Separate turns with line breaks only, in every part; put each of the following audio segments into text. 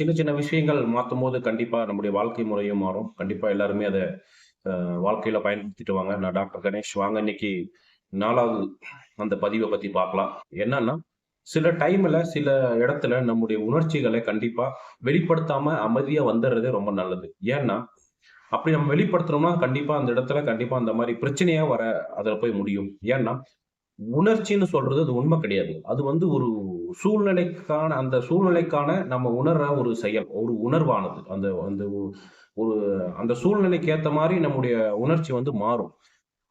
சின்ன சின்ன விஷயங்கள் மாத்தும்போது கண்டிப்பா நம்முடைய வாழ்க்கை முறையும் மாறும். கண்டிப்பா எல்லாருமே அத வாழ்க்கையில பயன்படுத்திட்டு வாங்க. நான் டாக்டர் கணேஷ். வாங்க இன்னைக்கு 4வது அந்த பதிவ பத்தி பார்க்கலாம். என்னன்னா, சில டைம்ல, சில இடத்துல நம்முடைய உணர்ச்சிகளை கண்டிப்பா வெளிப்படுத்தாம அமைதியா வந்துர்றதே ரொம்ப நல்லது. ஏன்னா, அப்படி நம்ம வெளிப்படுத்துனோம்னா, கண்டிப்பா அந்த இடத்துல கண்டிப்பா அந்த மாரி பிரச்சனையா அதுல போய் முடியும். ஏன்னா, உணர்ச்சின்னு சொல்றது அது உண்மை கிடையாது. அது வந்து ஒரு அந்த சூழ்நிலைக்கான நம்ம உணர்ற ஒரு செயல். ஒரு உணர்வானது. அந்த அந்த ஒரு அந்த சூழ்நிலைக்கு ஏத்த மாரி நம்முடைய உணர்ச்சி வந்து மாறும்.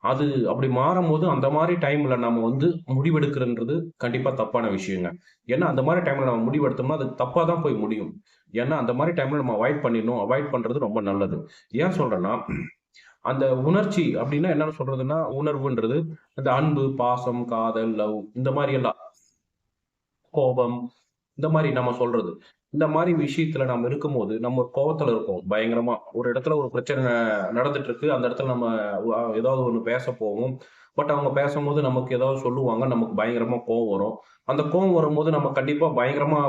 அது அப்படி மாறும்போது, அந்த மாரி டைம்ல நம்ம வந்து முடிவெடுக்கிறன்றது கண்டிப்பா தப்பான விஷயங்க. ஏன்னா, அந்த மாரி டைம்ல நம்ம முடிவெடுத்தோம்னா, அது தப்பா தான் போய் முடியும். ஏன்னா, அந்த மாரி டைம்ல நம்ம அவாய்ட் பண்ணிடணும். அவாய்ட் பண்றது ரொம்ப நல்லது. ஏன் சொல்றேன்னா, அந்த உணர்ச்சி அப்டின்னா என்னன்னு சொல்றதுன்னா, உணர்வுன்றது இந்த அன்பு, பாசம், காதல், லவ் இந்த மாரி எல்லாம். கோபம், இந்த மாரி நம்ம சொல்றது. இந்த மாரி விஷயத்துல நம்ம இருக்கும்போது, நம்ம ஒரு கோவத்துல இருப்போம் பயங்கரமா. ஒரு இடத்துல ஒரு பிரச்சனை நடந்துட்டு இருக்கு. அந்த இடத்துல நம்ம ஏதாவது ஒண்ணு பேச போவோம். பட் அவங்க பேசம்போது நமக்கு ஏதாவது சொல்லுவாங்க. நமக்கு பயங்கரமா கோவம் வரும். அந்த கோவம் வரும்போது நம்ம கண்டிப்பா பயங்கரமா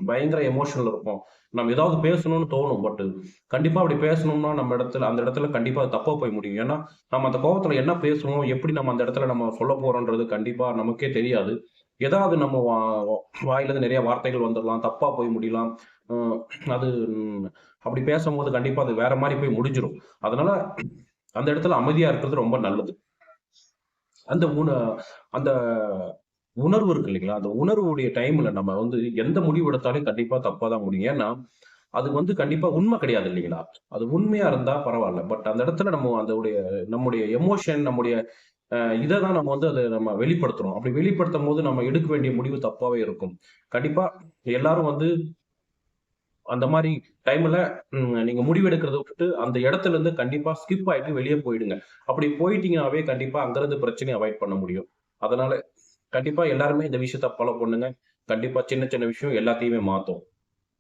பயங்கர எமோஷனல்ல இருப்போம். நம்ம ஏதாவது பேசணும்னு தோணும். பட் கண்டிப்பா அப்படி பேசணும்னா அந்த இடத்துல கண்டிப்பா அது தப்பா போய் முடியும். ஏன்னா, நம்ம அந்த கோவத்துல என்ன பேசுறோம்? எப்படி நம்ம அந்த இடத்துல நம்ம சொல்லப் போறோம்ன்றது கண்டிப்பா நமக்கே தெரியாது. ஏதாவது நம்ம வாயிலிருந்து நிறைய வார்த்தைகள் வந்துரலாம். தப்பா போய் முடியலாம். அ அது அப்படி பேசம்போது கண்டிப்பா அது வேற மாரி போய் முடிஞ்சிரும். அதனால அந்த இடத்துல அமைதியா இருக்கிறது ரொம்ப நல்லது. அந்த உண அந்த உணர்வு இருக்கு இல்லைங்களா? அந்த உணர்வுடைய டைம்ல நம்ம வந்து எந்த முடிவு எடுத்தாலும் கண்டிப்பா தப்பா தான் முடியும். ஏன்னா, அது வந்து கண்டிப்பா உண்மை கிடையாது இல்லைங்களா? அது உண்மையா இருந்தா பரவால்ல. பட் அந்த இடத்துல நம்முடைய எமோஷன், நம்முடைய இத தான் நம்ம வந்து நம்ம வெளிப்படுத்துறோம். அப்படி வெளிப்படுத்தும்போது நம்ம எடுக்க வேண்டிய முடிவு தப்பாவே இருக்கும். கண்டிப்பா எல்லாரும் வந்து அந்த மாரி டைம்ல நீங்க முடிவெடுக்கிறத விட்டுட்டு, அந்த இடத்துல இருந்து கண்டிப்பா ஸ்கிப் ஆயிட்டு வெளிய போயிடுங்க. அப்படி போயிட்டீங்கனாவே கண்டிப்பா அங்கிருந்து பிரச்சனைய அவாய்ட் பண்ண முடியும். அதனால கண்டிப்பா எல்லாருமே இந்த விஷயத்த ஃபாலோ பண்ணுங்க. கண்டிப்பா சின்ன சின்ன விஷயம் எல்லாத்தையுமே மாத்தும்.